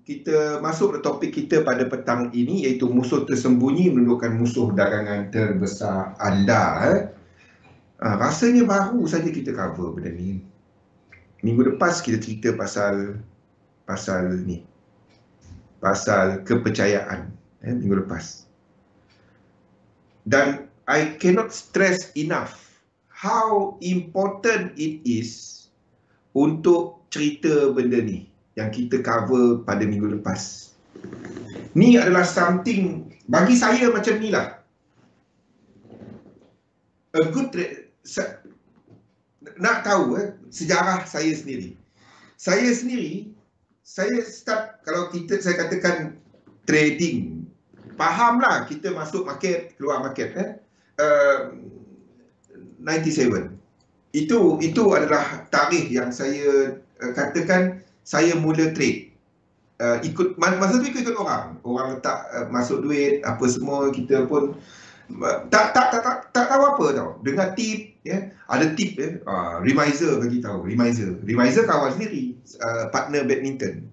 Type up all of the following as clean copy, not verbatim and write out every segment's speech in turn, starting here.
kita masuk ke topik kita pada petang ini, iaitu musuh tersembunyi menundukkan musuh dagangan terbesar anda. Rasanya baru saja kita cover benda ni. Minggu lepas kita cerita pasal ni, pasal kepercayaan, minggu lepas. Dan I cannot stress enough how important it is untuk cerita benda ni yang kita cover pada minggu lepas. Ni adalah something bagi saya macam ni lah. A good nak tahu sejarah saya sendiri. Saya start, kalau saya katakan trading, fahamlah kita masuk market, keluar market 97. Itu adalah tarikh yang saya katakan saya mula trade. Masa tu ikut orang letak masuk duit apa semua, kita pun tak tahu apa tau. Dengar tip, ada tip, Remiser bagi tahu. Remiser kawan sendiri, partner badminton.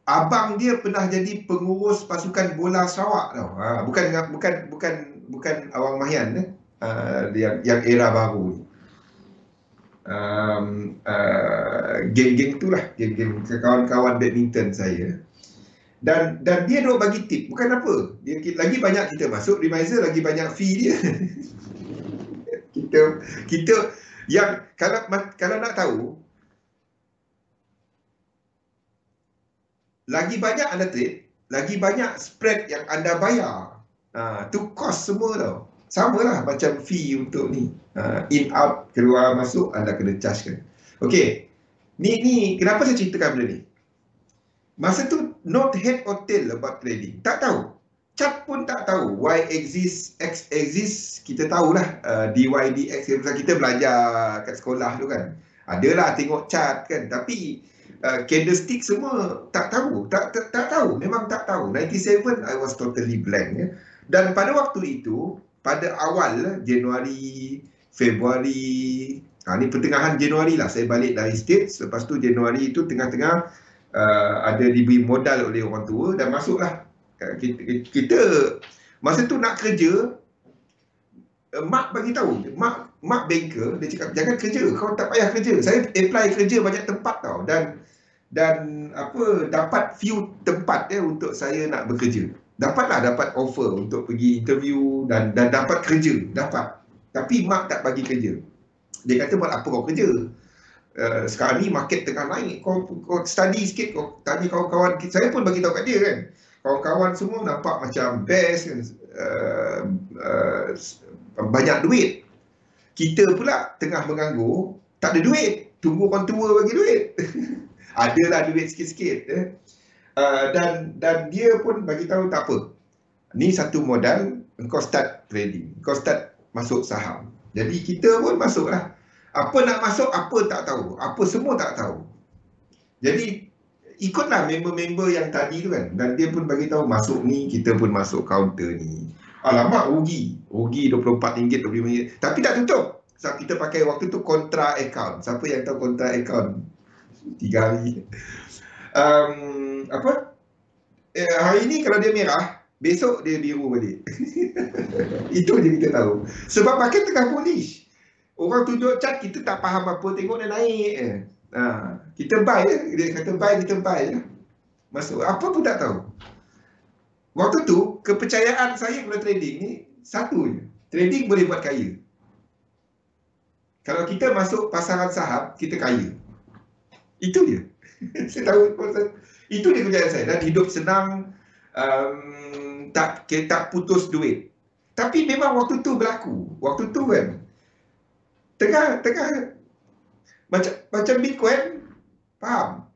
Abang dia pernah jadi pengurus pasukan bola Sarawak tau. Bukan Awang Mahyan yang era baru ni. Geng-geng itulah, geng-geng kawan-kawan badminton saya. Dan dia duk bagi tip, bukan apa. Dia lagi banyak kita masuk, Remiser lagi banyak fee dia. kita yang kalau nak tahu, lagi banyak anda trade, lagi banyak spread yang anda bayar. Tu cost semua tau. Sama lah macam fee untuk ni. In, out, keluar, masuk, anda kena charge kan. Okey. Ni kenapa saya ceritakan benda ni? Masa tu, not head or tail about trading. Tak tahu. Chart pun tak tahu. Y axis, X axis, kita tahulah. DY, DX, kita belajar kat sekolah tu kan. Adalah tengok chart kan. Tapi candlestick semua tak tahu. Tak tahu. Memang tak tahu. 97, I was totally blank. Dan pada waktu itu, pada awal Januari, Februari, ni pertengahan Januari lah saya balik dari States. Lepas tu Januari itu tengah-tengah ada diberi modal oleh orang tua dan masuklah. Kita masa tu nak kerja, mak bagi tahu, mak banker, dia cakap jangan kerja, kau tak payah kerja. Saya apply kerja banyak tempat tau, dan dapat few tempat untuk saya nak bekerja. Dapat offer untuk pergi interview dan dapat kerja, dapat. Tapi mak tak bagi kerja. Dia kata buat apa kau kerja? Sekarang ni market tengah naik, kau study sikit, kau tanya kawan-kawan. Saya pun bagi tahu kat dia kan. Kawan-kawan semua nampak macam best kan, banyak duit. Kita pula tengah menganggur, tak ada duit, tunggu orang tua bagi duit. Adalah duit sikit-sikit. Dan dia pun bagi tahu tak apa. Ni satu modal, engkau start trading, engkau start masuk saham. Jadi kita pun masuklah. Apa nak masuk, apa tak tahu. Apa semua tak tahu. Jadi ikutlah member-member yang tadi tu kan. Dan dia pun bagi tahu masuk ni, kita pun masuk counter ni. Alamak, rugi RM24, RM25. Tapi tak tutup. Sebab kita pakai waktu tu kontra account. Siapa yang tahu kontra account? 3 hari. Hari ni kalau dia merah, besok dia biru balik. Itu je kita tahu. Sebab market tengah bullish. Orang tunjuk chart, kita tak faham apa, tengok dia naik. Kita buy dia kata buy, kita buy je. Masuk, apa pun tak tahu. Waktu tu, kepercayaan saya kepada trading ni, satu je. Trading boleh buat kaya. Kalau kita masuk pasaran saham, kita kaya. Itu je. Saya tahu, itu dia kepercayaan saya. Dan hidup senang, tak putus duit. Tapi memang waktu tu berlaku. Waktu tu kan, tengah macam Bitcoin, faham?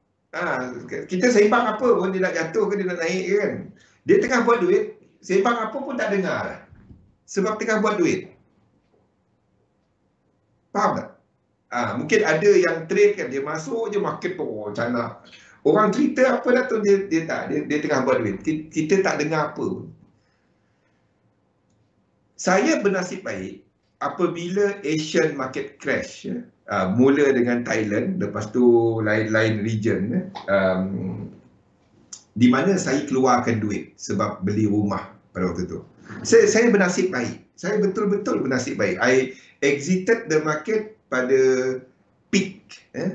Kita seimbang apa pun, dia nak jatuh ke dia nak naik kan. Dia tengah buat duit, seimbang apa pun tak dengar lah. Sebab tengah buat duit. Faham tak? Mungkin ada yang trade kan, dia masuk je market tu, macam nak. Orang cerita apa dah tu, dia tengah buat duit. Kita tak dengar apa. Saya bernasib baik apabila Asian market crash, Mula dengan Thailand, lepas tu lain-lain region, di mana saya keluarkan duit sebab beli rumah pada waktu tu. Saya bernasib baik. Saya betul-betul bernasib baik. I exited the market pada peak.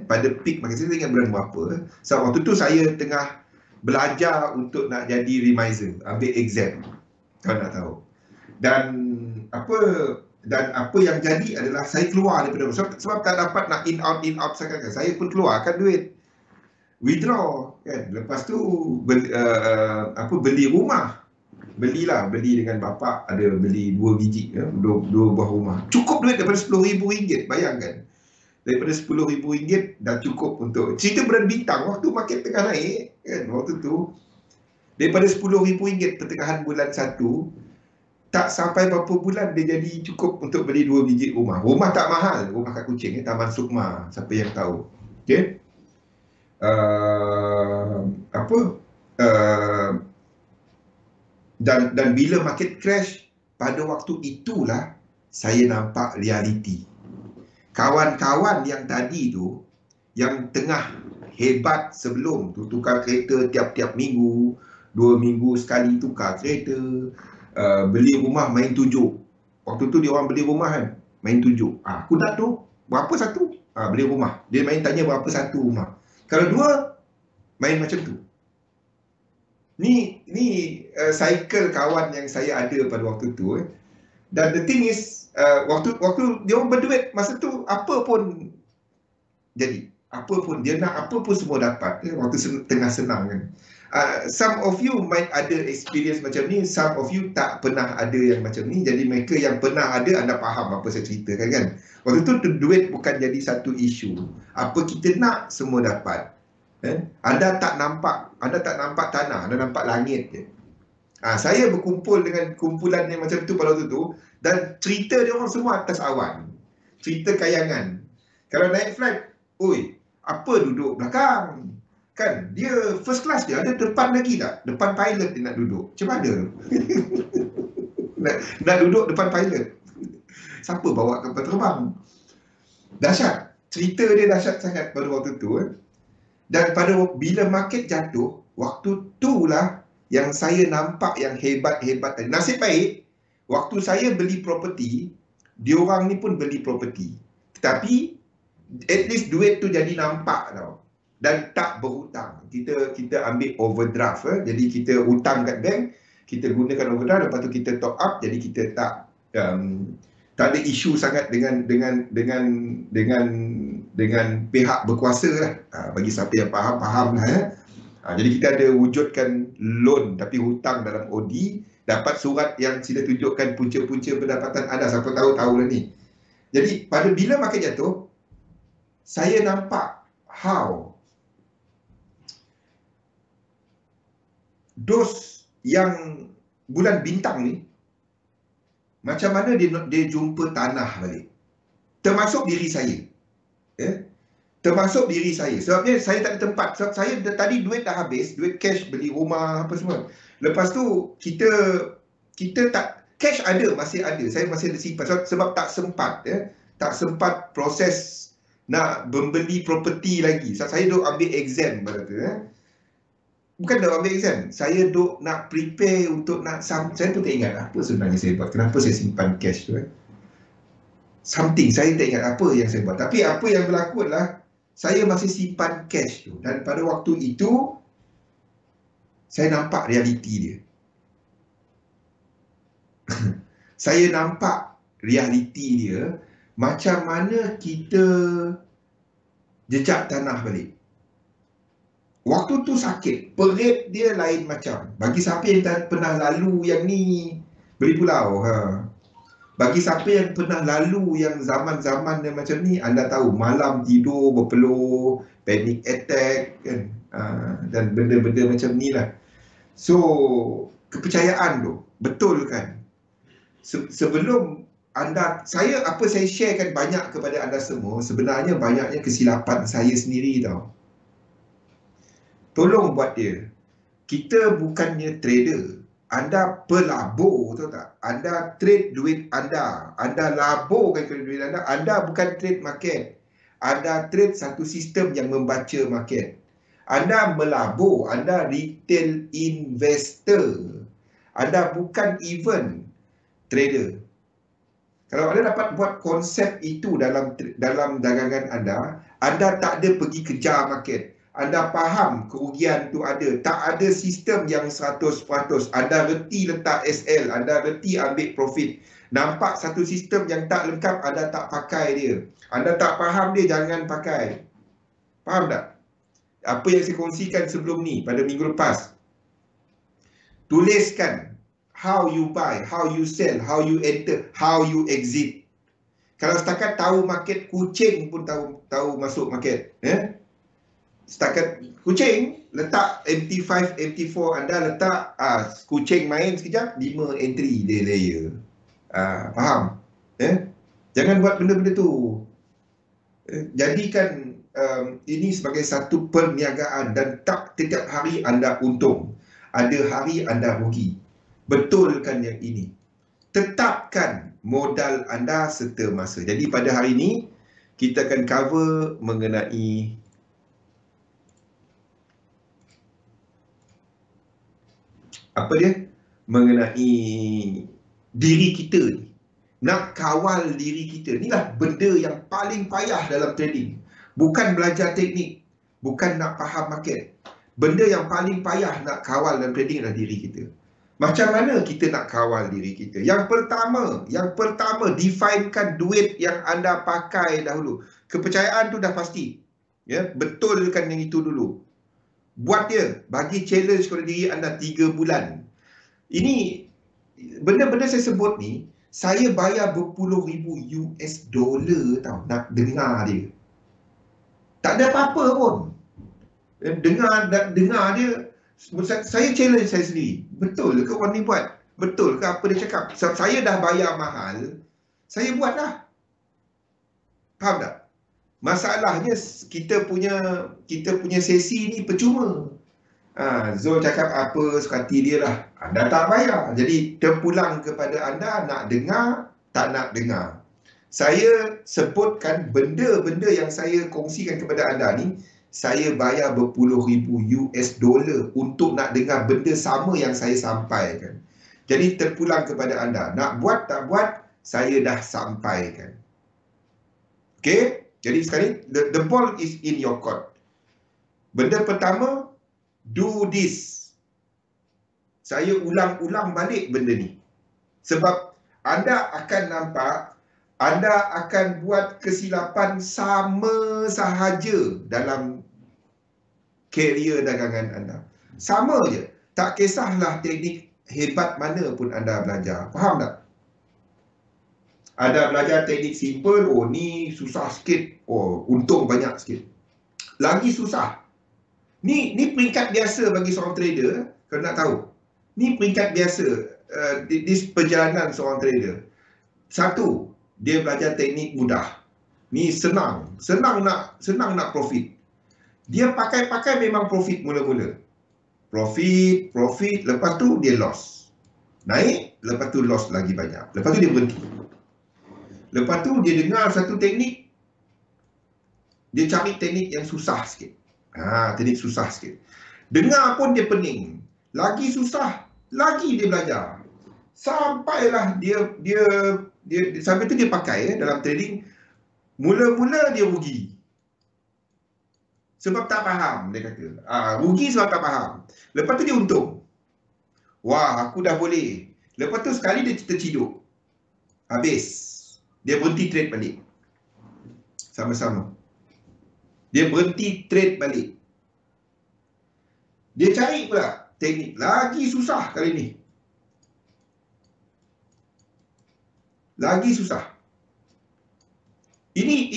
Pada peak market. Saya ingat bulan berapa. So, waktu tu saya tengah belajar untuk nak jadi remiser. Ambil exam. Kalau nak tahu. Dan apa yang jadi adalah saya keluar daripada sebab tak dapat nak in out sangat kan. Saya pun keluarkan duit. Withdraw kan. Lepas tu beli rumah. Beli dengan bapak, ada beli 2 biji, 2 buah rumah. Cukup duit daripada RM10,000, bayangkan. Daripada RM10,000 dah cukup untuk cerita bulan bintang waktu market tengah naik kan. Waktu tu daripada RM10,000 pertengahan bulan 1, tak sampai berapa bulan dia jadi cukup untuk beli 2 biji rumah. Rumah tak mahal, rumah kat Kuching, Taman Sukma, siapa yang tahu. Okey. Dan bila market crash, pada waktu itulah saya nampak realiti. Kawan-kawan yang tadi tu, yang tengah hebat sebelum tu, tukar kereta tiap-tiap minggu, 2 minggu sekali tukar kereta, beli rumah main tunjuk. Waktu tu dia orang beli rumah kan, main tunjuk. Aku nak tu, berapa satu? Beli rumah. Dia main tanya berapa satu rumah. Kalau 2, main macam tu. Ni cycle kawan yang saya ada pada waktu tu. Dan the thing is, waktu dia orang berduit masa tu, apa pun jadi. Apa pun dia nak, apa pun semua dapat. Waktu tengah senang kan. Some of you might ada experience macam ni, some of you tak pernah ada yang macam ni. Jadi mereka yang pernah ada, anda faham apa saya ceritakan kan. Waktu tu duit bukan jadi satu isu. Apa kita nak, semua dapat. Anda tak nampak tanah, anda nampak langit je. Saya berkumpul dengan kumpulan yang macam tu pada waktu tu, dan cerita dia orang semua atas awan. Cerita kayangan. Kalau naik flight, oi, apa duduk belakang? Kan, dia first class dia, ada depan lagi tak? Depan pilot dia nak duduk. Macam mana tu? nak duduk depan pilot. Siapa bawa kapal terbang? Dahsyat. Cerita dia dahsyat sangat pada waktu tu. Dan bila market jatuh, waktu itulah yang saya nampak yang hebat-hebat. Nasib baik, waktu saya beli property, diorang ni pun beli property. Tetapi, at least duit tu jadi nampak tau. Dan tak berhutang. Kita ambil overdraft. Jadi kita hutang kat bank, kita gunakan overdraft, lepas tu kita top up, jadi kita tak ada isu sangat dengan pihak berkuasa lah. Bagi siapa yang faham lah. Jadi kita ada wujudkan loan tapi hutang dalam OD, dapat surat yang sila tunjukkan punca-punca pendapatan anda. Siapa tahu lah ni. Jadi bila market jatuh, saya nampak how those yang bulan bintang ni, macam mana dia jumpa tanah balik. Termasuk diri saya. Termasuk diri saya. Sebabnya saya tak ada tempat. Sebab saya tadi duit dah habis. Duit cash, beli rumah, apa semua. Lepas tu, kita tak... Cash ada, masih ada. Saya masih ada simpan. Sebab tak sempat. Tak sempat proses nak membeli property lagi. Sebab saya duk ambil exam pada tu. Bukan duk ambil exam. Saya duk nak prepare untuk nak... Saya pun tak ingat apa sebenarnya saya buat. Kenapa saya simpan cash tu. Something. Saya tak ingat apa yang saya buat. Tapi apa yang berlaku adalah saya masih simpan cash tu. Dan pada waktu itu, saya nampak realiti dia. Saya nampak realiti dia, macam mana kita jejak tanah balik. Waktu tu sakit. Perit dia lain macam. Bagi siapa yang tak pernah lalu yang ni, beli pulau. Bagi siapa yang pernah lalu yang zaman-zaman yang macam ni, anda tahu malam tidur berpeluh, panic attack kan, dan benda-benda macam ni lah. So, kepercayaan tu, betul kan? Sebelum anda, apa saya sharekan banyak kepada anda semua, sebenarnya banyaknya kesilapan saya sendiri tau. Tolong buat dia. Kita bukannya trader. Anda pelabur, tahu tak? Anda trade duit anda. Anda laburkan duit anda. Anda bukan trade market. Anda trade satu sistem yang membaca market. Anda melabur, Anda retail investor. Anda bukan even trader. Kalau anda dapat buat konsep itu dalam dagangan anda tak ada pergi kejar market. Anda faham kerugian tu ada. Tak ada sistem yang 100%. Anda reti letak SL, anda reti ambil profit. Nampak satu sistem yang tak lengkap, anda tak pakai dia. Anda tak faham dia, jangan pakai. Faham tak? Apa yang saya kongsikan sebelum ni pada minggu lepas. Tuliskan how you buy, how you sell, how you enter, how you exit. Kalau setakat tahu market, kucing pun tahu masuk market. Setakat kucing, letak MT5, MT4, anda letak kucing main sekejap, 5 entry dia layer. Faham? Jangan buat benda-benda tu. Jadikan ini sebagai satu perniagaan dan tak setiap hari anda untung. Ada hari anda rugi. Betulkan yang ini. Tetapkan modal anda serta masa. Jadi pada hari ini kita akan cover mengenai apa dia? Mengenai diri kita ni. Nak kawal diri kita. Inilah benda yang paling payah dalam trading. Bukan belajar teknik, bukan nak faham market. Benda yang paling payah nak kawal dalam trading adalah diri kita. Macam mana kita nak kawal diri kita? Yang pertama, definekan duit yang anda pakai dahulu. Kepercayaan tu dah pasti. Betulkan yang itu dulu. Buat dia, bagi challenge kepada diri anda 3 bulan. Ini, benda-benda saya sebut ni, saya bayar berpuluh ribu US dollar tau, nak dengar dia. Tak ada apa-apa pun. Dengar dia. Saya challenge saya sendiri. Betul ke orang ni buat? Betul ke apa dia cakap? Saya dah bayar mahal, saya buat dah. Faham tak? Masalahnya kita punya sesi ni percuma. Zul cakap apa sekati dia lah. Anda tak bayar. Jadi terpulang kepada anda nak dengar, tak nak dengar. Saya sebutkan benda-benda yang saya kongsikan kepada anda ni, saya bayar berpuluh ribu US dollar untuk nak dengar benda sama yang saya sampaikan. Jadi terpulang kepada anda. Nak buat tak buat, saya dah sampaikan. Okay? Jadi sekarang the ball is in your court. Benda pertama, do this. Saya ulang-ulang balik benda ni. Sebab anda akan nampak, anda akan buat kesilapan sama sahaja dalam karier dagangan anda. Sama je. Tak kisahlah teknik hebat mana pun anda belajar. Faham tak? Ada belajar teknik simple, oh ni susah sikit, oh untung banyak sikit. Lagi susah. Ni peringkat biasa bagi seorang trader, kalau nak tahu. Ni peringkat biasa di perjalanan seorang trader. Satu, dia belajar teknik mudah. Ni senang nak profit. Dia pakai memang profit mula-mula. Profit, lepas tu dia loss. Naik, lepas tu loss lagi banyak. Lepas tu dia berhenti. Lepas tu dia dengar satu teknik, dia cari teknik yang susah sikit. Teknik susah sikit. Dengar pun dia pening. Lagi susah, lagi dia belajar. Sampailah dia sampai tu dia pakai dalam trading. Mula-mula dia rugi. Sebab tak faham, dia kata. Rugi sebab tak faham. Lepas tu dia untung. Wah, aku dah boleh. Lepas tu sekali dia terciduk. Habis. Dia berhenti trade balik. Sama-sama. Dia berhenti trade balik. Dia cari pula teknik. Lagi susah kali ni. Lagi susah. Ini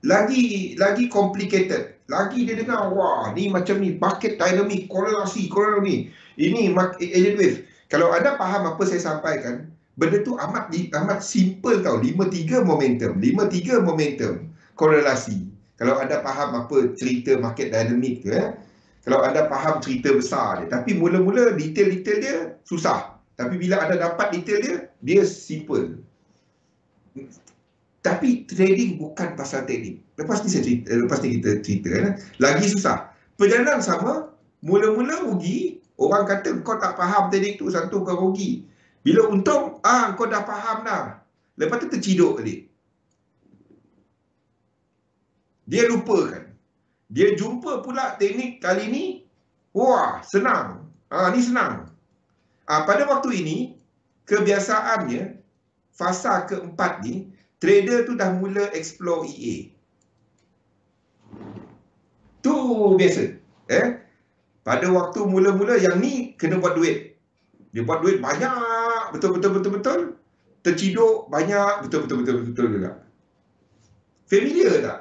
lagi complicated. Lagi dia dengar, wah, ni macam ni, market dynamic, korelasi ni. Ini alien wave. Kalau anda faham apa saya sampaikan, benda tu amat simple tau. 5-3 momentum, korelasi. Kalau anda faham apa cerita market dynamic tu, kalau anda faham cerita besar dia. Tapi mula-mula detail-detail dia susah. Tapi bila anda dapat detail dia simple. Tapi trading bukan pasal teknik. Lepas ni kita cerita lagi susah. Perjalanan sama, mula-mula rugi, orang kata kau tak faham teknik tu, satu kau rugi. Bila untung, kau dah faham dah. Lepas tu terciduk balik. Dia lupakan. Dia jumpa pula teknik kali ni, wah, senang. Ni senang. Pada waktu ini, kebiasaannya, fasa keempat ni, trader tu dah mula explore EA. Tu biasa. Pada waktu mula-mula yang ni kena buat duit. Dia buat duit banyak, betul-betul. Terciduk banyak, betul-betul juga. Familiar tak?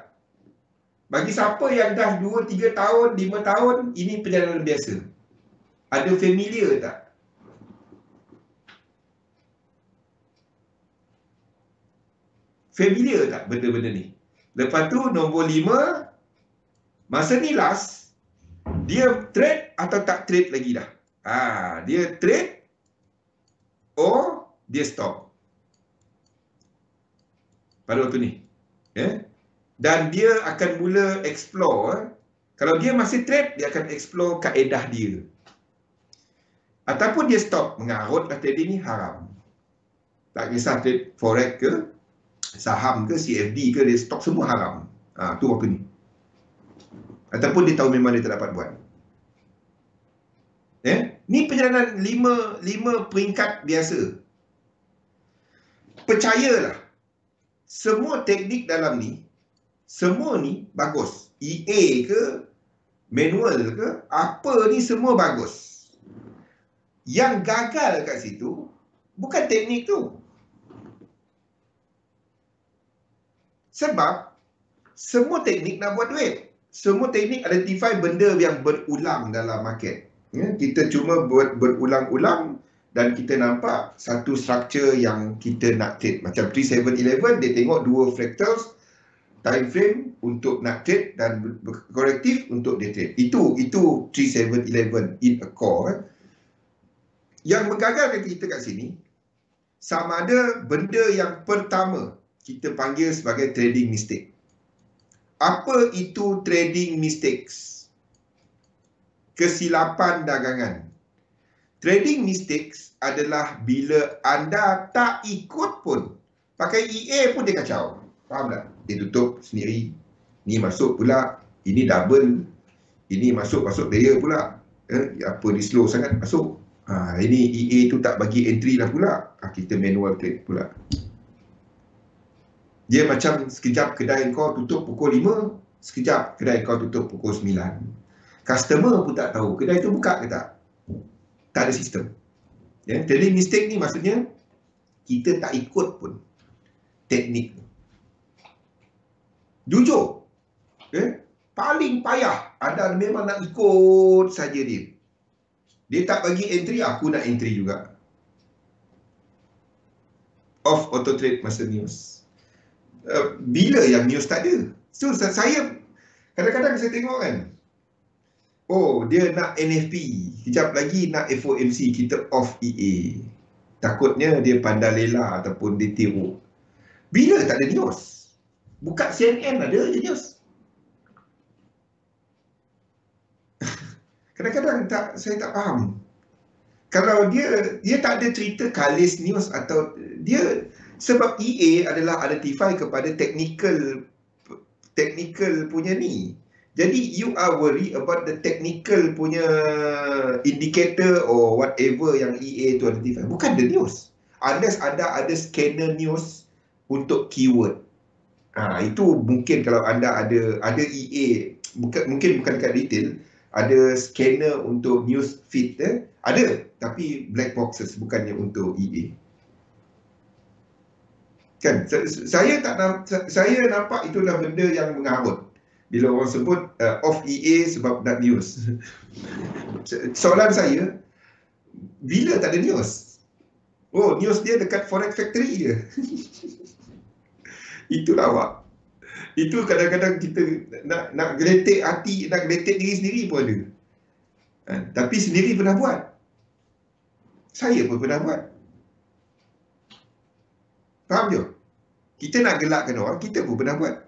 Bagi siapa yang dah 2, 3 tahun, 5 tahun, ini perjalanan biasa. Ada familiar tak? Familiar tak benda-benda ni? Lepas tu nombor 5, masa ni last, dia trade atau tak trade lagi dah. Dia trade or dia stop. Pada waktu ni. Dan dia akan mula explore. Kalau dia masih trade, dia akan explore kaedah dia. Ataupun dia stop. Mengarutlah trading ni haram. Tak kisah trade forex ke, saham ke, CFD ke, dia stop semua haram. Tu waktu ni. Ataupun dia tahu memang dia tak dapat buat. Ni perjalanan 5 peringkat biasa. Percayalah, semua teknik dalam ni, semua ni bagus. EA ke, manual ke, apa ni semua bagus. Yang gagal kat situ, bukan teknik tu. Sebab, semua teknik nak buat duit. Semua teknik identify benda yang berulang dalam market. Kita cuma buat berulang-ulang dan kita nampak satu struktur yang kita nak trade. Macam 3711, dia tengok 2 fractals, time frame untuk nak trade dan korektif untuk dia trade. Itu 3711 in a core. Yang menggagalkan kita kat sini, sama ada benda yang pertama kita panggil sebagai trading mistake. Apa itu trading mistakes? Kesilapan dagangan. Trading mistakes adalah bila anda tak ikut pun. Pakai EA pun dia kacau. Faham tak? Dia tutup sendiri. Ni masuk pula. Ini double. Ini masuk layer pula. Apa ni slow sangat masuk. Ini EA tu tak bagi entry lah pula. Kita manual trade pula. Dia macam sekejap kedai kau tutup pukul 5. Sekejap kedai kau tutup pukul 9. Customer pun tak tahu kedai tu buka ke tak. Tak ada sistem. Trading mistake ni maksudnya kita tak ikut pun teknik. Jujur. Paling payah. Anda memang nak ikut saja dia. Dia tak bagi entry, aku nak entry juga. Off auto trade masa news. Bila yang news tak ada? So saya kadang-kadang saya tengok kan, dia nak NFP, kejap lagi nak FOMC, kita off EA. Takutnya dia pandai lela ataupun dia tiru. Bila tak ada news? Buka CNN ada je news. Kadang-kadang saya tak faham. Kalau dia tak ada cerita kalis news atau dia, sebab EA adalah identify kepada technical punya ni. Jadi you are worried about the technical punya indicator or whatever yang EA tu identify. Bukan the news. Unless anda ada scanner news untuk keyword. Itu mungkin kalau anda ada EA, mungkin bukan dekat retail, ada scanner untuk news feed. Ada, tapi black boxes, bukannya untuk EA. Kan, saya nampak itulah benda yang mengarut. Bila orang sebut off EA sebab nak news. Soalan saya, bila tak ada news? News dia dekat Forex Factory je. Itu lawak. Itu kadang-kadang kita nak geletek hati, nak geletek diri sendiri pun ada. Tapi sendiri pernah buat. Saya pun pernah buat. Faham je? Kita nak gelakkan orang, kita pun pernah buat.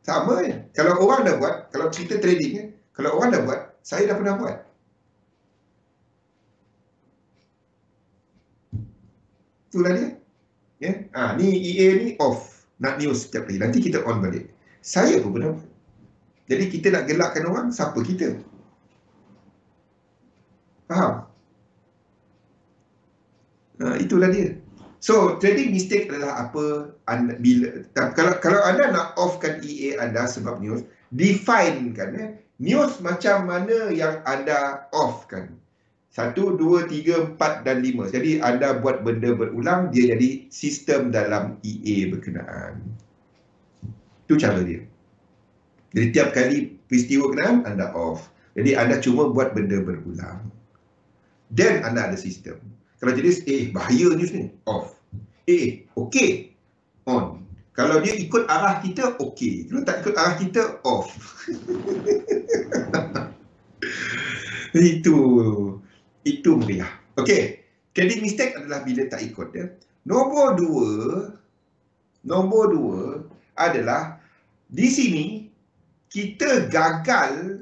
Sama je. Kalau orang dah buat, kalau cerita trading, kalau orang dah buat, saya dah pernah buat. Itulah dia. Ni EA ni off. Nak news sekejap lagi. Nanti kita on balik. Saya pun pernah buat. Jadi kita nak gelakkan orang, siapa kita? Faham? Itulah dia. So, trading mistake adalah apa? Kalau anda nak offkan EA anda sebab news, definekan news macam mana yang anda offkan. 1, 2, 3, 4 dan 5. Jadi anda buat benda berulang, dia jadi sistem dalam EA berkenaan. Itu cara dia. Jadi tiap kali peristiwa berkenaan, anda off. Jadi anda cuma buat benda berulang. Dan anda ada sistem. Kalau jadi, bahaya news ni, off. Okey, on. Kalau dia ikut arah kita, okey. Kalau tak ikut arah kita, off. Itu meriah. Okey, trading mistake adalah bila tak ikut dia. Nombor dua adalah di sini kita gagal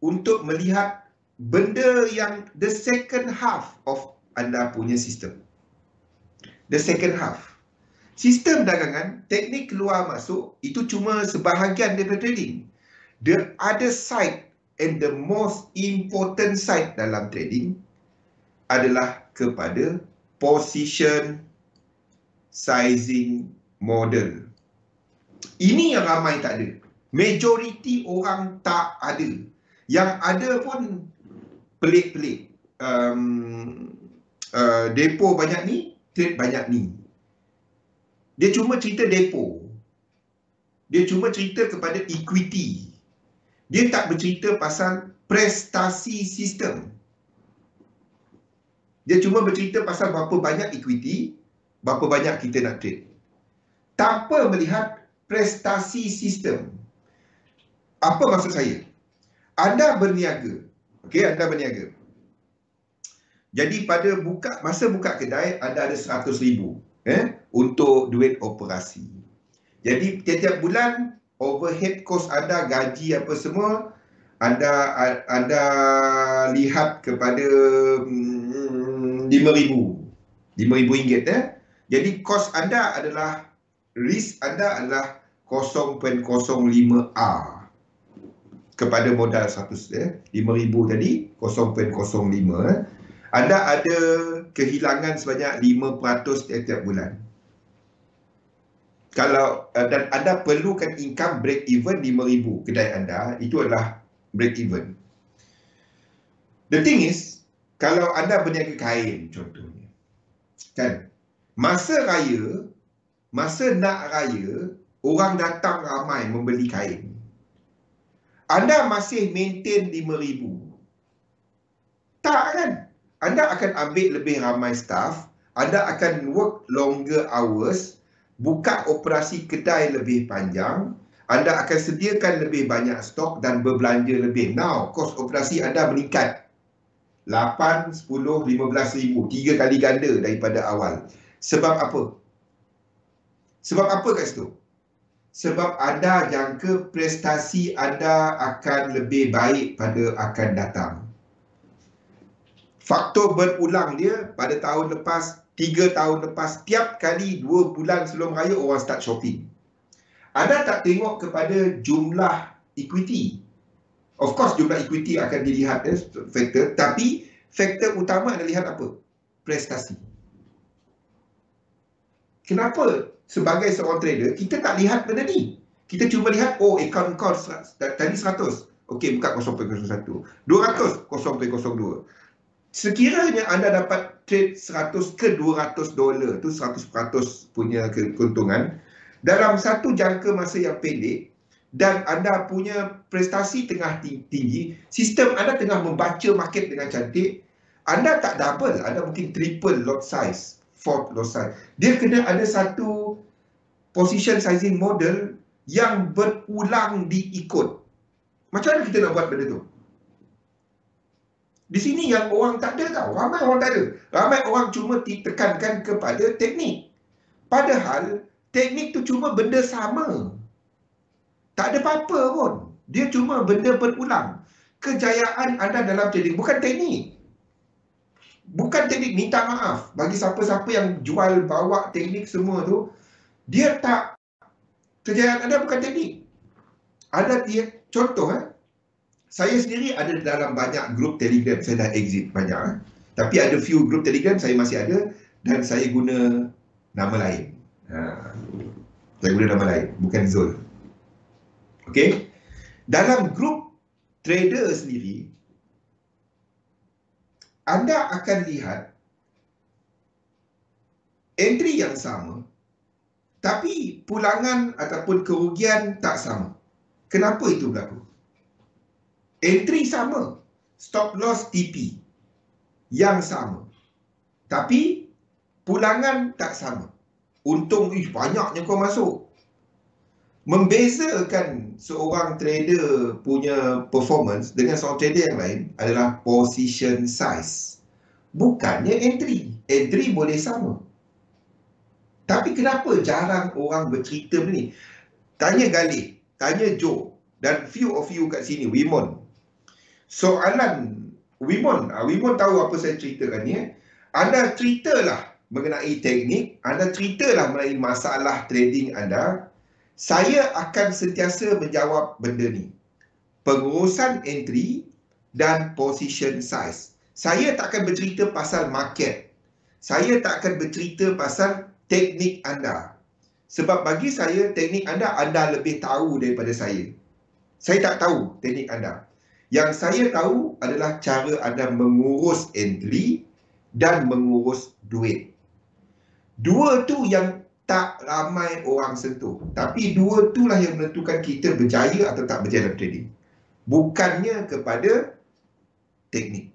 untuk melihat benda yang the second half of anda punya sistem. The second half. Sistem dagangan, teknik keluar masuk, itu cuma sebahagian daripada trading. The other side and the most important side dalam trading adalah kepada position sizing model. Ini yang ramai tak ada. Majoriti orang tak ada. Yang ada pun pelik-pelik. Depo banyak ni, trade banyak ni. Dia cuma cerita depo. Dia cuma cerita kepada equity. Dia tak bercerita pasal prestasi sistem. Dia cuma bercerita pasal berapa banyak equity, berapa banyak kita nak trade. Tanpa melihat prestasi sistem. Apa maksud saya? Anda berniaga. Okey, anda berniaga. Jadi pada masa buka kedai, anda ada 100,000 untuk duit operasi. Jadi tiap-tiap bulan overhead cost anda, gaji apa semua, anda lihat kepada RM5,000. Jadi cost anda adalah, risk anda adalah 0.05R kepada modal 100. 5,000 tadi 0.05. Anda ada kehilangan sebanyak 5% tiap-tiap bulan. Kalau dan anda perlukan income break even 5,000 kedai anda, itu adalah break even. The thing is, kalau anda berniaga kain contohnya, kan, masa nak raya, orang datang ramai membeli kain. Anda masih maintain 5,000. Tak kan? Anda akan ambil lebih ramai staff, anda akan work longer hours, buka operasi kedai lebih panjang, anda akan sediakan lebih banyak stok dan berbelanja lebih. Now, kos operasi anda meningkat 8, 10, 15,000, 3 kali ganda daripada awal. Sebab apa? Sebab apa kat situ? Sebab anda jangka prestasi anda akan lebih baik pada akan datang. Faktor berulang dia pada tahun lepas, 3 tahun lepas, tiap kali 2 bulan sebelum raya orang start shopping. Anda tak tengok kepada jumlah equity. Of course jumlah equity akan dilihat faktor, tapi faktor utama adalah lihat apa? Prestasi. Kenapa sebagai seorang trader kita tak lihat benda ni? Kita cuma lihat, account kau tadi 100. Okey, buka 0.01. 200, 0.02. Sekiranya anda dapat trade 100 ke 200 dolar, tu 100% punya keuntungan dalam satu jangka masa yang pendek, dan anda punya prestasi tengah tinggi, sistem anda tengah membaca market dengan cantik, anda tak double, anda mungkin triple lot size, fourth lot size. Dia kena ada satu position sizing model yang berulang diikut. Macam mana kita nak buat benda tu? Di sini yang orang tak ada tau. Ramai orang tak ada. Ramai orang cuma ditekankan kepada teknik. Padahal teknik tu cuma benda sama. Tak ada apa-apa pun. Dia cuma benda berulang. Kejayaan anda dalam trading bukan teknik. Bukan teknik, minta maaf. Bagi siapa-siapa yang jual bawa teknik semua tu, dia tak, kejayaan anda bukan teknik. Ada dia, contoh saya sendiri ada dalam banyak grup Telegram, saya dah exit banyak. Tapi ada few grup Telegram saya masih ada dan saya guna nama lain. Saya guna nama lain, bukan Zul. Okey. Dalam grup trader sendiri, anda akan lihat entry yang sama, tapi pulangan ataupun kerugian tak sama. Kenapa itu berlaku? Entry sama, stop loss TP yang sama, tapi pulangan tak sama. Untung banyaknya kau masuk. Membezakan seorang trader punya performance dengan seorang trader yang lain adalah position size, bukannya entry. Entry boleh sama. Tapi kenapa jarang orang bercerita ni? Tanya Galih, tanya Joe dan few of you kat sini, Wimon. Soalan Wimon tahu apa saya ceritakan ni. Anda ceritalah mengenai teknik, anda ceritalah mengenai masalah trading anda. Saya akan sentiasa menjawab benda ni. Pengurusan entry dan position size. Saya tak akan bercerita pasal market. Saya tak akan bercerita pasal teknik anda. Sebab bagi saya, teknik anda lebih tahu daripada saya. Saya tak tahu teknik anda. Yang saya tahu adalah cara anda mengurus entry dan mengurus duit. Dua tu yang tak ramai orang sentuh. Tapi dua itulah yang menentukan kita berjaya atau tak berjaya dalam trading. Bukannya kepada teknik.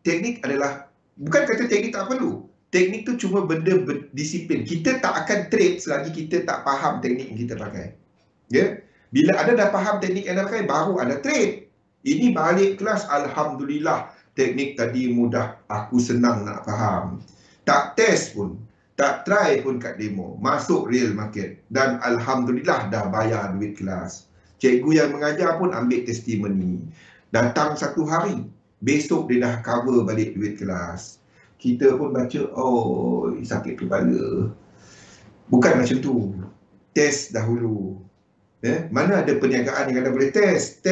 Teknik adalah, bukan kata teknik tak perlu. Teknik tu cuma benda disiplin. Kita tak akan trade selagi kita tak faham teknik yang kita pakai. Ya? Bila anda dah faham teknik yang anda pakai, baru anda trade. Ini balik kelas, alhamdulillah, teknik tadi mudah, aku senang nak faham. Tak test pun, tak try pun kat demo, masuk real market. Dan alhamdulillah dah bayar duit kelas. Cikgu yang mengajar pun ambil testimoni. Datang satu hari, besok dia dah cover balik duit kelas. Kita pun baca, oh sakit kepala. Bukan macam tu. Test dahulu. Mana ada perniagaan yang anda boleh test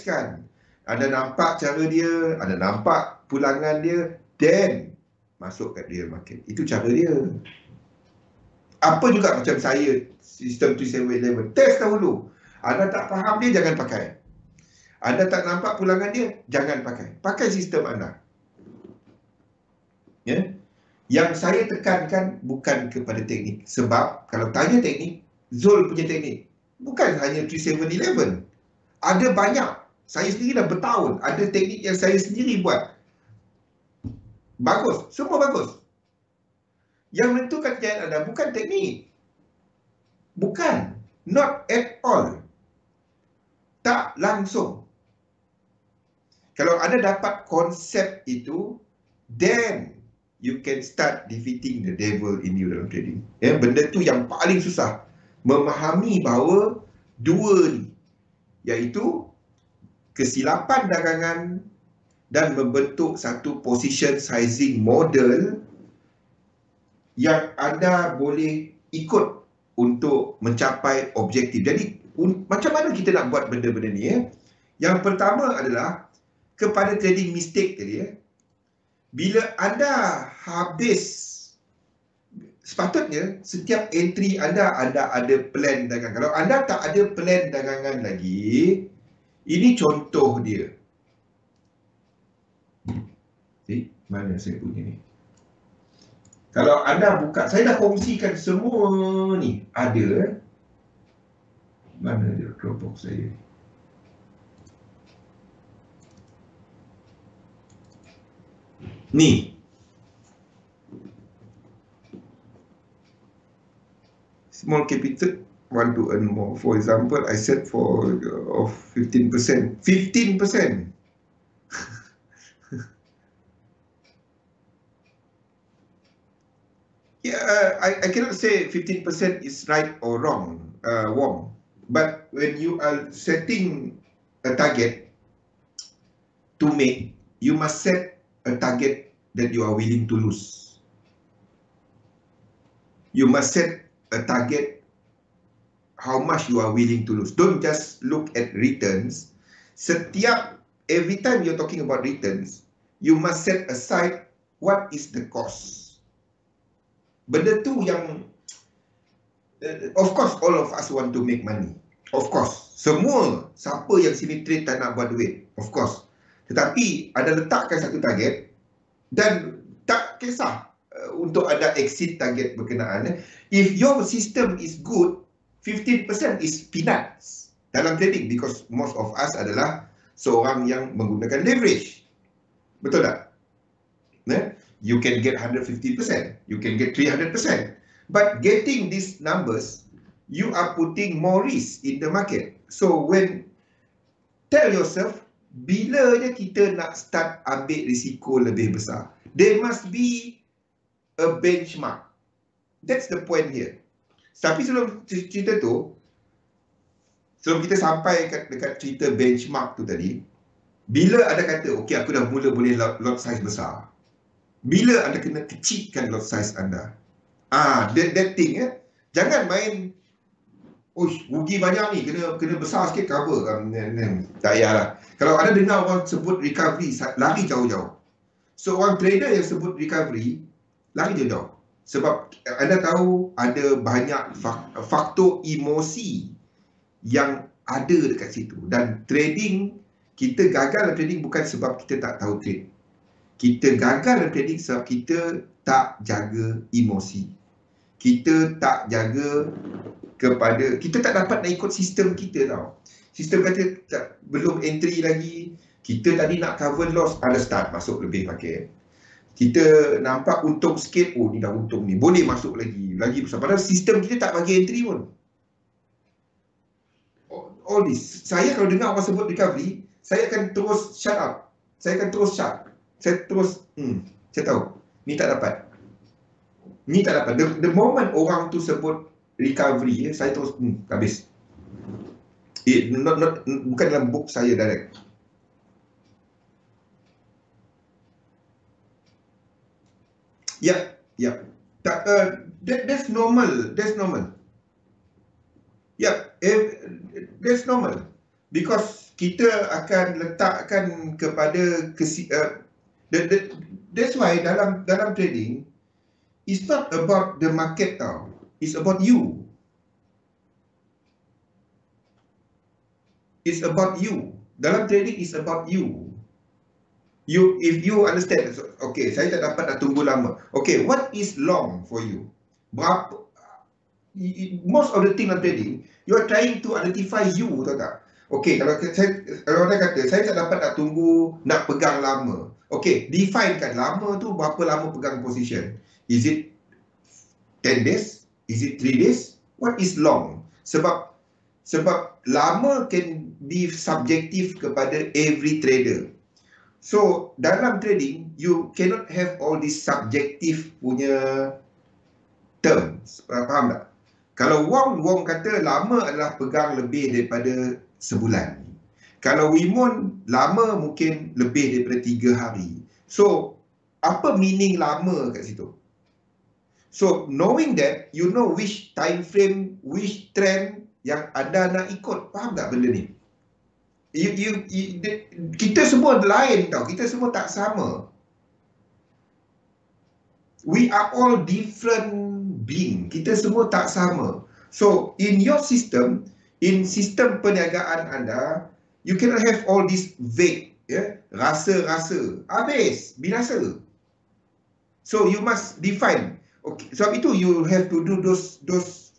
kan. Anda nampak cara dia, anda nampak pulangan dia, then masuk kat real market. Itu cara dia. Apa juga macam saya, sistem 3711, test dahulu. Anda tak faham dia, jangan pakai. Anda tak nampak pulangan dia, jangan pakai. Pakai sistem anda. Ya? Yang saya tekankan bukan kepada teknik. Sebab kalau tanya teknik, Zul punya teknik. Bukan hanya 3711. Ada banyak. Saya sendiri dah bertahun. Ada teknik yang saya sendiri buat. Bagus. Semua bagus. Yang menentukan kejayaan anda bukan teknik. Bukan. Not at all. Tak langsung. Kalau anda dapat konsep itu, then you can start defeating the devil in you dalam trading. Benda tu yang paling susah. Memahami bahawa dua ni, iaitu kesilapan dagangan dan membentuk satu position sizing model yang anda boleh ikut untuk mencapai objektif. Jadi, macam mana kita nak buat benda-benda ni? Yang pertama adalah kepada trading mistake tadi. Bila anda habis, sepatutnya setiap entry anda ada plan dagangan. Kalau anda tak ada plan dagangan lagi, ini contoh dia. Mana saya punya ni? Kalau anda buka, saya dah kongsikan semua ni. Ada. Mana dia Dropbox saya? Ni. Small capital, want to earn more. For example, I set for of 15%. 15%. Yeah, I cannot say 15% is right or wrong. But when you are setting a target to make, you must set a target that you are willing to lose. You must set a target how much you are willing to lose. Don't just look at returns. Every time you're talking about returns, you must set aside what is the cost. Benda tu yang, of course, all of us want to make money. Of course. Semua, siapa yang sini trade tak nak buat duit. Of course. Tetapi, ada letakkan satu target dan tak kisah untuk ada exceed target berkenaan. If your system is good, 15% is peanuts dalam trading, because most of us adalah seorang yang menggunakan leverage. Betul tak? You can get 150%, you can get 300%. But getting these numbers, you are putting more risk in the market. So tell yourself, bila je kita nak start ambil risiko lebih besar, there must be a benchmark. That's the point here. Tapi sebelum cerita tu, sebelum kita sampai dekat cerita benchmark tu tadi, bila ada kata, okay, aku dah mula boleh lot size besar, bila anda kena kecilkan lot size anda. That thing, jangan main, rugi banyak ni, kena besar sikit cover. Tak payahlah. Kalau anda dengar orang sebut recovery, lari jauh-jauh. So, orang trader yang sebut recovery, lari jauh-jauh. Sebab anda tahu ada banyak faktor emosi yang ada dekat situ. Dan trading, kita gagal dalam trading bukan sebab kita tak tahu trade. Kita gagal dalam trading sebab kita tak jaga emosi. Kita tak jaga kita tak dapat nak ikut sistem kita tau. Sistem kata belum entry lagi, kita tadi nak cover loss, ada start masuk lebih market. Kita nampak untung sikit, ni dah untung ni, boleh masuk lagi besar. Padahal sistem kita tak bagi entry pun. All this. Saya kalau dengar orang sebut recovery, saya akan terus shut up. Saya akan terus shut. Saya terus, saya tahu, ni tak dapat. Ni tak dapat. The moment orang tu sebut recovery, saya terus, habis. Bukan dalam book saya direct. Ya. That's normal. That's normal. That's normal. Because kita akan letakkan kepada that's why dalam trading, it's not about the market tau. It's about you. It's about you. Dalam trading, it's about you. If you understand, okay, saya tak dapat nak tunggu lama. Okay, what is long for you? Most of the thing dalam trading, you are trying to identify you, tahu tak? Okay, kalau anda kata, saya tak dapat nak tunggu, nak pegang lama. Okay, definekan lama tu berapa lama pegang position. Is it 10 days? Is it 3 days? What is long? Sebab lama can be subjektif kepada every trader. So, dalam trading, you cannot have all these subjektif punya terms. Faham tak? Kalau Wong kata lama adalah pegang lebih daripada sebulan. Kalau Wimon, lama mungkin lebih daripada 3 hari. So, apa meaning lama kat situ? So, knowing that, you know which time frame, which trend yang anda nak ikut. Faham tak benda ni? Kita semua lain tau. Kita semua tak sama. We are all different being. Kita semua tak sama. So, in your system, in sistem perniagaan anda, you cannot have all this vague, rasa-rasa. Habis, binasa. So, you must define. Okay, sebab itu you have to do those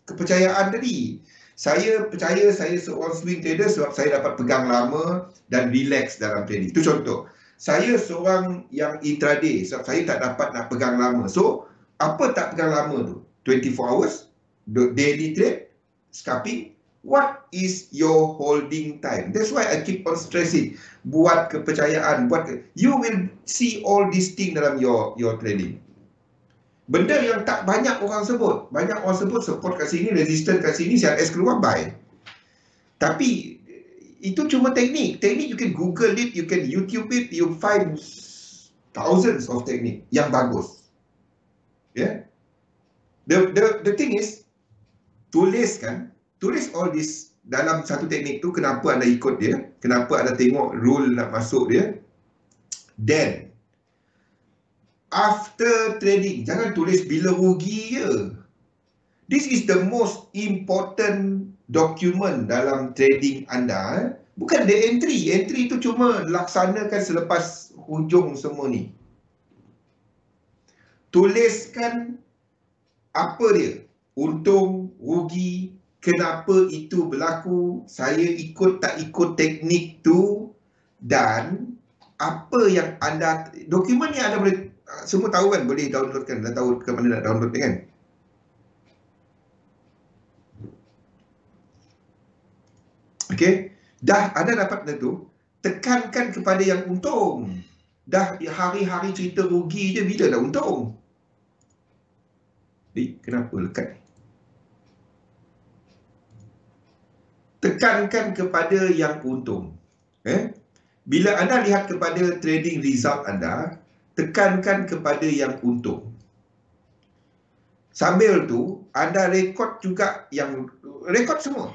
kepercayaan tadi. Saya percaya saya seorang swing trader sebab saya dapat pegang lama dan relax dalam trading. Itu contoh. Saya seorang yang intraday sebab saya tak dapat nak pegang lama. So, apa tak pegang lama tu? 24 hours, daily trade, scalping. What is your holding time? That's why I keep on stressing. Buat kepercayaan, you will see all these things dalam your trading. Benda yang tak banyak orang sebut. Banyak orang sebut support kat sini, resistance kat sini, CRS keluar, buy. Tapi itu cuma teknik. Teknik you can Google it, you can YouTube it, you find thousands of teknik yang bagus. Yeah. The thing is, tulis all this dalam satu teknik tu, kenapa anda ikut dia, kenapa anda tengok rule nak masuk dia. Then after trading, jangan tulis bila rugi je. This is the most important document dalam trading anda. Bukan the entry. Entry tu cuma laksanakan selepas hujung semua ni. Tuliskan apa dia, untung, rugi, kenapa itu berlaku, saya ikut tak ikut teknik tu, dan apa yang anda, dokumen ni anda boleh, semua tahu kan, boleh download kan, dah tahu ke mana nak download kan. Okey, dah anda dapat benda tu, tekankan kepada yang untung. Dah hari-hari cerita rugi je, bila dah untung? Kenapa lekat ni? Tekankan kepada yang untung. Bila anda lihat kepada trading result anda, tekankan kepada yang untung. Sambil tu, anda rekod juga yang, rekod semua.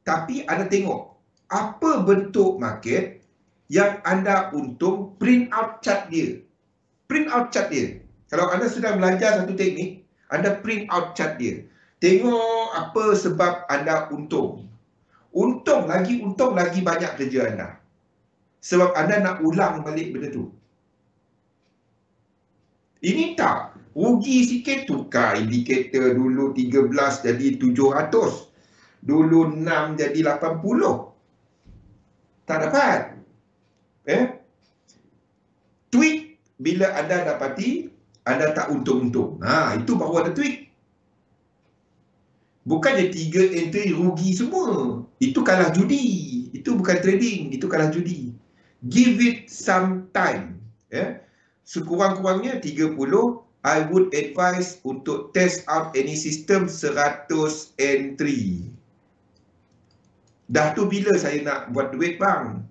Tapi anda tengok, apa bentuk market yang anda untung, print out chart dia. Print out chart dia. Kalau anda sudah belajar satu teknik, anda print out chart dia. Tengok apa sebab anda untung. Untung lagi banyak kerja anda. Sebab anda nak ulang balik benda tu. Ini tak. Rugi sikit, tukar indikator dulu 13 jadi 700. Dulu 6 jadi 80. Tak dapat. Tweak bila anda dapati anda tak untung-untung. Itu baru ada tweak. Bukannya 3 entry rugi semua. Itu kalah judi. Itu bukan trading, itu kalah judi. Give it some time. Sekurang-kurangnya 30, I would advise untuk test out any system 100 entry. Dah tu bila saya nak buat duit bang?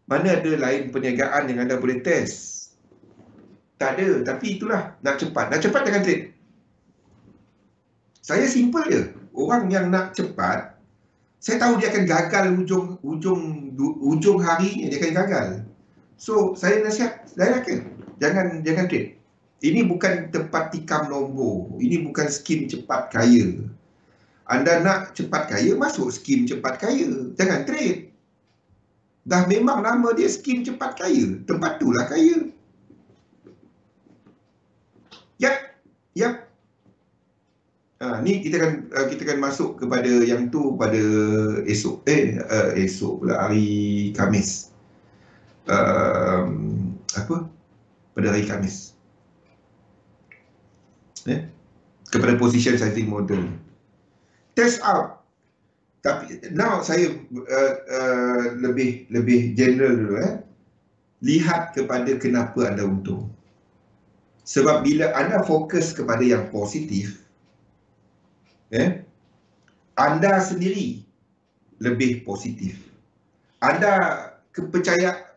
Mana ada lain perniagaan yang anda boleh test? Tak ada, tapi itulah, nak cepat. Nak cepat jangan trade. Saya simple je. Orang yang nak cepat, saya tahu dia akan gagal ujung harinya, dia akan gagal. So, saya nasihat, jangan trade. Ini bukan tempat tikam nombor. Ini bukan skim cepat kaya. Anda nak cepat kaya, masuk skim cepat kaya. Jangan trade. Dah memang nama dia skim cepat kaya. Tempat tu lah kaya. Yap. Ni kita akan masuk kepada yang tu pada esok. Esok pula, hari Khamis. Pada hari Khamis. Kepada position sizing model. Test out. Tapi now saya lebih general dulu. Lihat kepada kenapa anda untung. Sebab bila anda fokus kepada yang positif, anda sendiri lebih positif. Anda kepercayaan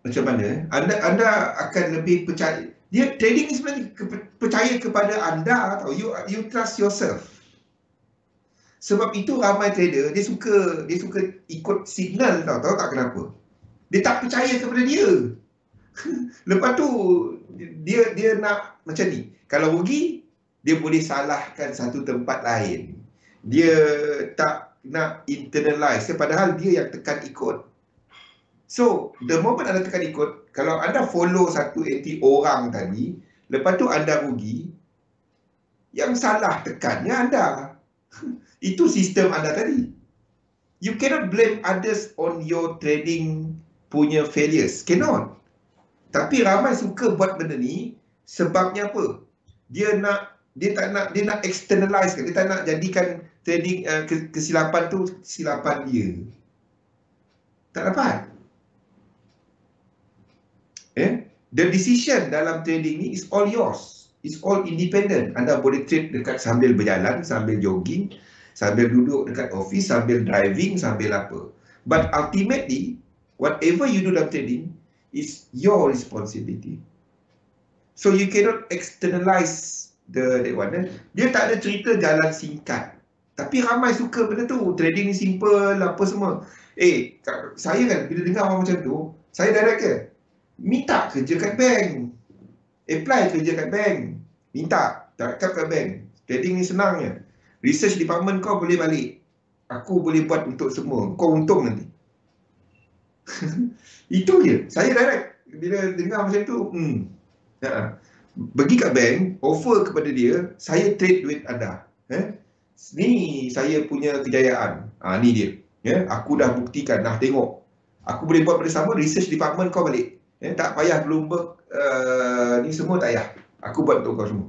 macam mana? Anda akan lebih percaya. Dia trading ni sebenarnya percaya kepada anda atau you trust yourself. Sebab itu ramai trader dia suka ikut signal, tahu tak kenapa? Dia tak percaya kepada dia. Lepas tu dia nak macam ni. Kalau rugi, dia boleh salahkan satu tempat lain. Dia tak nak internalize, padahal dia yang tekan ikut. So, the moment anda tekan ikut, kalau anda follow satu entry orang tadi, lepas tu anda rugi, yang salah tekannya anda. Itu sistem anda tadi. You cannot blame others on your trading punya failures. Cannot. Tapi ramai suka buat benda ni, sebabnya apa? Dia nak externalize, dia tak nak jadikan trading kesilapan tu kesilapan dia. Tak dapat. The decision dalam trading ni is all yours. It's all independent. Anda boleh trade dekat sambil berjalan, sambil jogging, sambil duduk dekat office, sambil driving, sambil apa. But ultimately, whatever you do dalam trading is your responsibility. So you cannot externalize that one. Dia tak ada cerita jalan singkat. Tapi ramai suka benda tu. Trading ni simple, apa semua. Saya kan bila dengar orang macam tu, saya direct ke? Minta kerja kat bank. Apply kerja kat bank. Minta, cakap kat bank. Trading ni senang je. Research department kau boleh balik. Aku boleh buat untuk semua. Kau untung nanti. Itu je. Saya direct. Bila dengar macam tu, pergi kat bank, offer kepada dia, saya trade duit anda. Ni saya punya kejayaan. Ni dia. Aku dah buktikan, dah tengok. Aku boleh buat bersama, research department kau balik. Tak payah Bloomberg, ni semua tak payah. Aku buat untuk kau semua.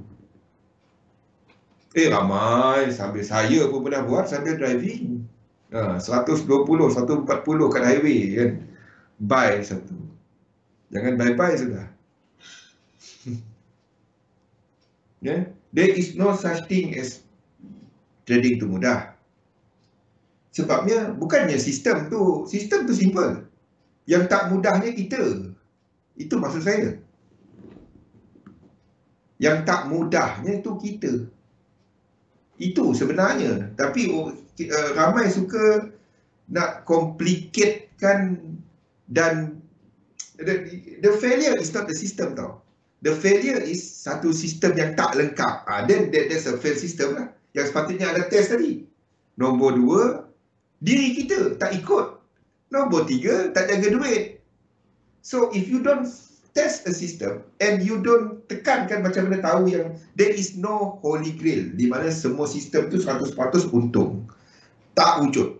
Ramai. Sambil saya pun pernah buat sambil driving. 120, 140 kat highway kan. Buy satu. Jangan bye-bye sudah. There is no such thing as trading tu mudah. Sebabnya bukannya sistem tu simple. Yang tak mudahnya kita. Itu maksud saya. Yang tak mudahnya itu kita. Itu sebenarnya. Tapi ramai suka nak complicatekan dan the failure is not the system tau. The failure is satu sistem yang tak lengkap. Then that's a failed system lah. Yang sepatutnya ada test tadi. Nombor 2, diri kita tak ikut. Nombor 3, tak jaga duit. So if you don't test a system and you don't tekankan macam mana tahu yang there is no holy grail di mana semua sistem tu 100% untung. Tak wujud.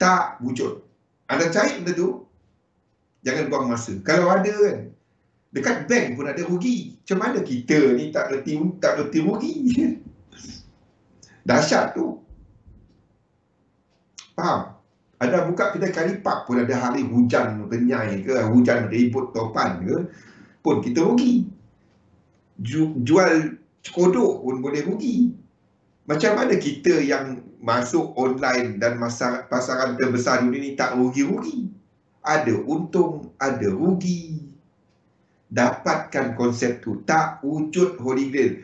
Tak wujud. Anda cari benda tu, jangan buang masa. Kalau ada kan, dekat bank pun ada rugi. Macam mana kita ni tak reti rugi? Dahsyat tu. Faham? Ada buka kedai karipak pun ada hari hujan renyai ke, hujan ribut topan ke, pun kita rugi. Jual kodok pun boleh rugi. Macam mana kita yang masuk online dan pasaran terbesar dunia ni tak rugi-rugi? Ada untung, ada rugi. Dapatkan konsep tu. Tak wujud holy grail.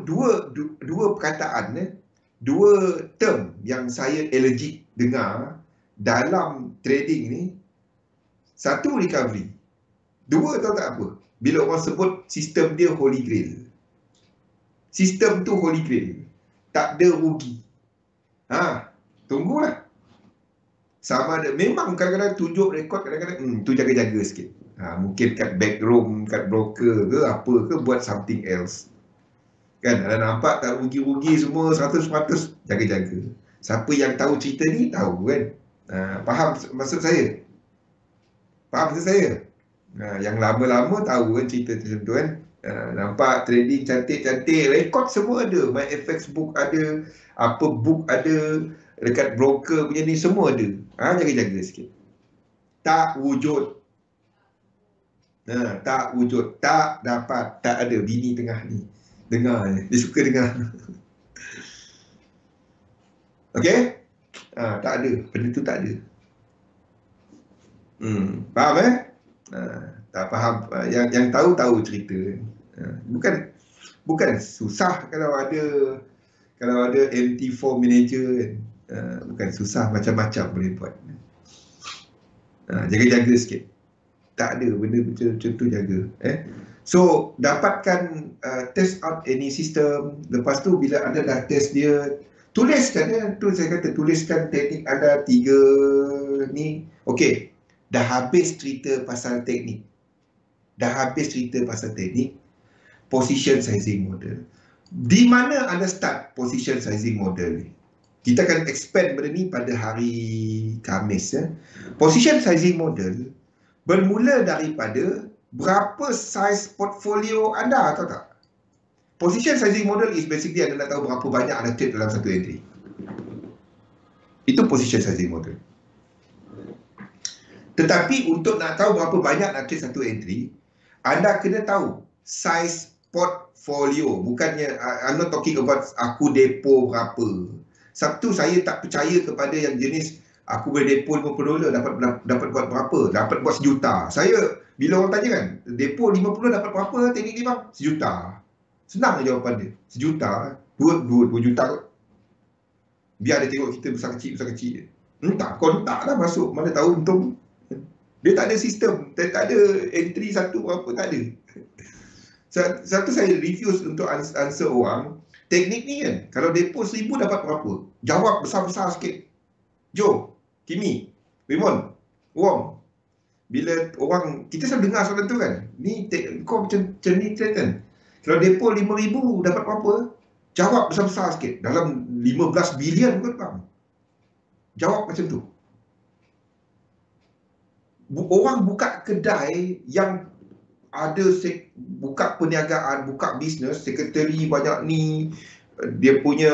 Dua perkataan, dua term yang saya allergic dengar dalam trading ni. Satu, recovery. Dua, tahu tak apa? Bila orang sebut sistem dia holy grail. Sistem tu holy grail. Tak ada rugi. Tunggulah. Sama ada. Memang kadang-kadang tunjuk rekod, kadang-kadang tu jaga-jaga sikit. Mungkin kat backroom, kat broker ke apa ke, buat something else. Kan, ada nampak tak rugi-rugi semua 100%, jaga-jaga. Siapa yang tahu cerita ni, tahu kan. Faham maksud saya? Faham maksud saya? Yang lama-lama tahu kan cerita macam tu kan. Nampak trading cantik-cantik, rekod semua ada. MyFX book ada, apa book ada, dekat broker punya ni semua ada. Jaga-jaga sikit. Tak wujud. Tak wujud. Tak dapat. Tak ada. Bini tengah ni dengar, dia suka dengar. Okey? Tak ada. Benda tu tak ada. Faham tak faham. Yang tahu cerita. Bukan susah kalau ada MT4 manager kan. Bukan susah, macam-macam boleh buat. Jaga-jaga sikit. Tak ada benda macam tu, jaga. So dapatkan test out any system. Lepas tu bila anda dah test dia, tuliskan tu saya kata, tuliskan teknik anda 3 ni. Okey, dah habis cerita pasal teknik. Position sizing model. Di mana anda start position sizing model ni? Kita akan expand benda ni pada hari Khamis. Position sizing model bermula daripada berapa size portfolio anda, tahu tak? Position sizing model is basically anda nak tahu berapa banyak anda trade dalam satu entry. Itu position sizing model. Tetapi untuk nak tahu berapa banyak nak trade satu entry, anda kena tahu size portfolio. Bukannya, I'm not talking about aku depo berapa. Satu, saya tak percaya kepada yang jenis aku boleh depo $50 dapat buat berapa? Dapat buat $1 juta. Saya, bila orang tanya kan, depo 50 dapat berapa teknik ni bang? $1 juta. Senang jawapan dia. $1 juta, 2 juta kot. Biar dia tengok kita besar kecil je. Entah, kontak lah masuk. Mana tahu untung. Dia tak ada sistem. Dia tak ada entry satu berapa, tak ada. Satu, saya refuse untuk answer orang. Teknik ni kan, kalau depo 1,000 dapat berapa? Jawab besar-besar sikit. Joe, Kimi, Raymond, Wong. Bila orang, kita selalu dengar soalan tu kan. Ni kau macam ni kan. Kalau depo 5,000 dapat berapa? Jawab besar-besar sikit. Dalam 15 bilion kot bang. Jawab macam tu. Orang buka kedai yang ada buka perniagaan, buka bisnes, sekretari banyak ni, dia punya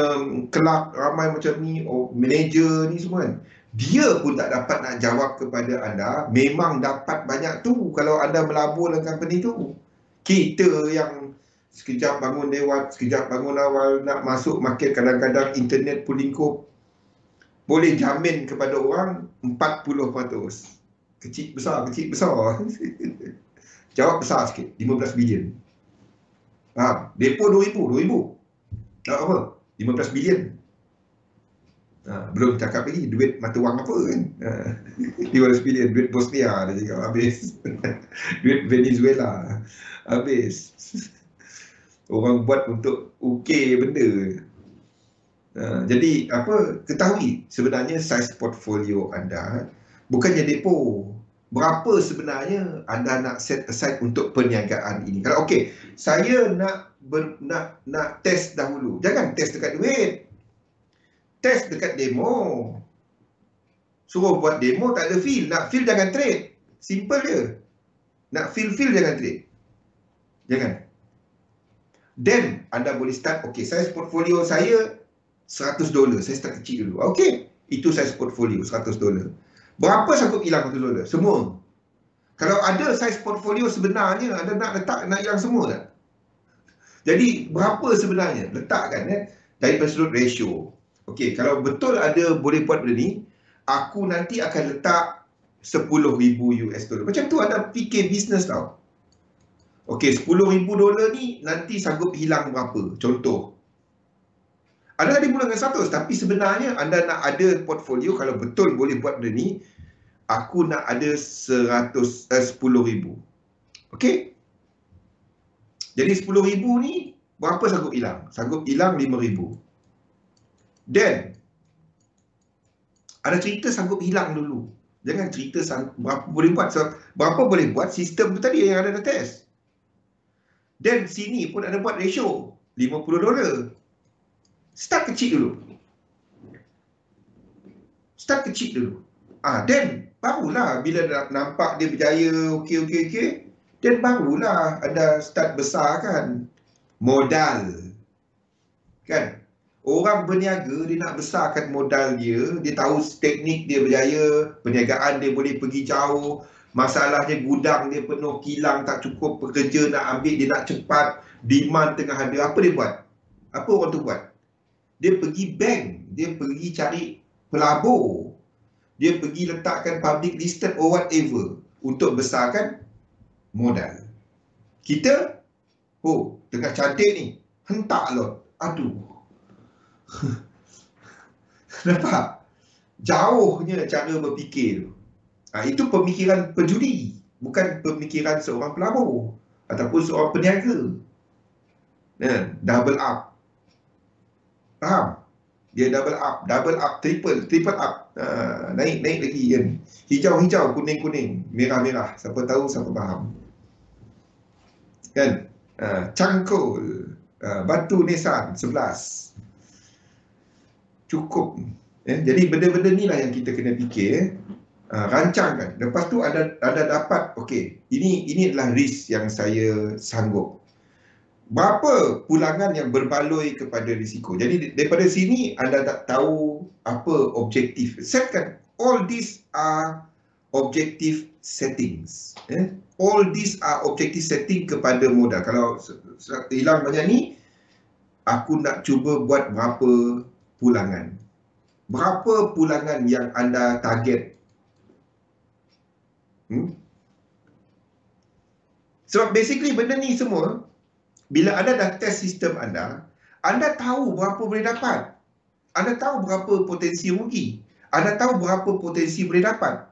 kelab ramai macam ni, manager ni semua kan. Dia pun tak dapat nak jawab kepada anda, memang dapat banyak tu kalau anda melabur dalam company tu. Kita yang sekejap bangun lewat, sekejap bangun awal, nak masuk market, kadang-kadang internet pun lingkup, boleh jamin kepada orang 40%. Kecil besar. Jawab besar sikit, 15 bilion. Depo 2,000. Tak apa, 15 bilion. Belum cakap lagi duit mata wang apa kan. 15 bilion, duit Bosnia dia cakap habis. Duit Venezuela habis. Orang buat untuk benda. Jadi ketahui sebenarnya saiz portfolio anda bukannya depo. Berapa sebenarnya anda nak set aside untuk perniagaan ini? Kalau saya nak test dahulu. Jangan test dekat duit. Test dekat demo. Suruh buat demo, tak ada feel. Nak feel jangan trade. Simple je. Nak feel jangan trade. Jangan. Then anda boleh start, saiz portfolio saya $100. Saya start kecil dulu. Itu saiz portfolio $100. Berapa sanggup hilang $100? Semua. Kalau ada saiz portfolio sebenarnya, anda nak hilang semua tak? Jadi, berapa sebenarnya? Letakkan daripada sudut ratio. Kalau betul ada boleh buat benda ni, aku nanti akan letak $10,000. Macam tu anda fikir bisnes tau. $10,000 ni nanti sanggup hilang berapa? Contoh. Anda ada mula dengan 100, tapi sebenarnya anda nak ada portfolio, kalau betul boleh buat benda ni, aku nak ada 10,000. Jadi 10,000 ni, berapa sanggup hilang? Sanggup hilang 5,000. Then, ada cerita sanggup hilang dulu. Jangan cerita berapa boleh buat. Berapa boleh buat, sistem tu tadi yang ada test. Dan sini pun ada buat ratio, $50. Start kecil dulu. Then barulah bila nampak dia berjaya, then barulah anda start besarkan modal. Kan? Orang berniaga, dia nak besarkan modal dia, dia tahu teknik dia berjaya, perniagaan dia boleh pergi jauh, masalahnya gudang dia penuh, kilang tak cukup, pekerja nak ambil, dia nak cepat, demand tengah ada. Apa dia buat? Apa orang tu buat? Dia pergi bank, dia pergi cari pelabur, dia pergi letakkan public listed or whatever untuk besarkan modal. Kita, tengah cantik ni, hentak lot. Aduh. Nampak? Jauhnya cara berfikir tu. Itu pemikiran penjudi, bukan pemikiran seorang pelabur ataupun seorang peniaga. Double up. Faham? Dia double up, triple up. Naik lagi kan. Hijau, kuning, merah. Siapa tahu, siapa faham. Kan? Cangkul, batu nisan 11. Cukup. Jadi benda-benda ni lah yang kita kena fikir. Rancangkan. Lepas tu ada dapat, ini adalah risk yang saya sanggup. Berapa pulangan yang berbaloi kepada risiko. Jadi daripada sini anda tak tahu apa objektif. Setkan, all these are objective settings. All these are objective setting kepada modal. Kalau hilang banyak ni, aku nak cuba buat berapa pulangan. Berapa pulangan yang anda target? Sebab basically benda ni semua, bila anda dah test sistem anda tahu berapa boleh dapat. Anda tahu berapa potensi rugi. Anda tahu berapa potensi boleh dapat.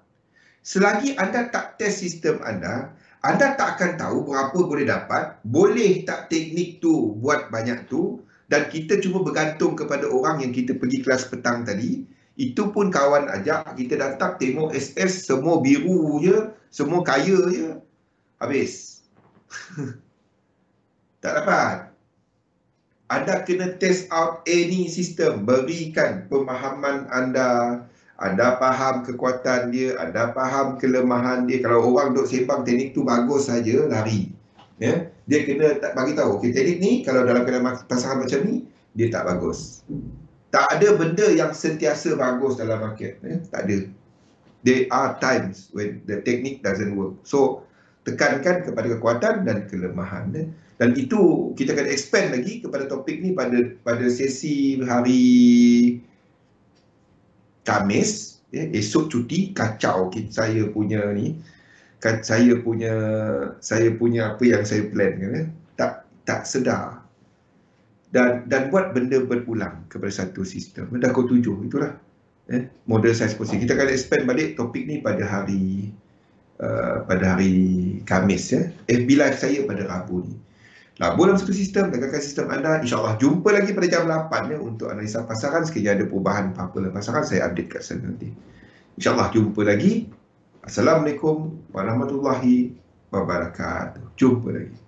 Selagi anda tak test sistem anda tak akan tahu berapa boleh dapat, boleh tak teknik tu buat banyak tu, dan kita cuma bergantung kepada orang yang kita pergi kelas petang tadi. Itu pun kawan ajak, kita datang tengok SS, semua biru je, semua kaya je, habis. Tak dapat. Anda kena test out any system, berikan pemahaman anda faham kekuatan dia, anda faham kelemahan dia. Kalau orang duk sembang teknik tu bagus saja, lari. Ya? Dia kena bagi tahu, okey, teknik ni kalau dalam keadaan pasangan macam ni, dia tak bagus. Tak ada benda yang sentiasa bagus dalam market. Ya? Tak ada. There are times when the technique doesn't work. So, tekankan kepada kekuatan dan kelemahan. Dan itu kita akan expand lagi kepada topik ni pada sesi hari Khamis. Esok cuti, kacau saya punya ni. Saya punya apa yang saya plan kan, tak sedar. Dan buat benda berulang kepada satu sistem. Dah kau 7, itulah model size position. Kita akan expand balik topik ni pada hari Khamis ya. FB Live saya pada Rabu ni. Rabu dalam satu sistem, tegakkan sistem anda. InsyaAllah jumpa lagi pada jam 8 ya, untuk analisa pasaran. Sekiranya ada perubahan apa-apa dalam pasaran, saya update kat sana nanti. InsyaAllah jumpa lagi. Assalamualaikum warahmatullahi wabarakatuh. Jumpa lagi.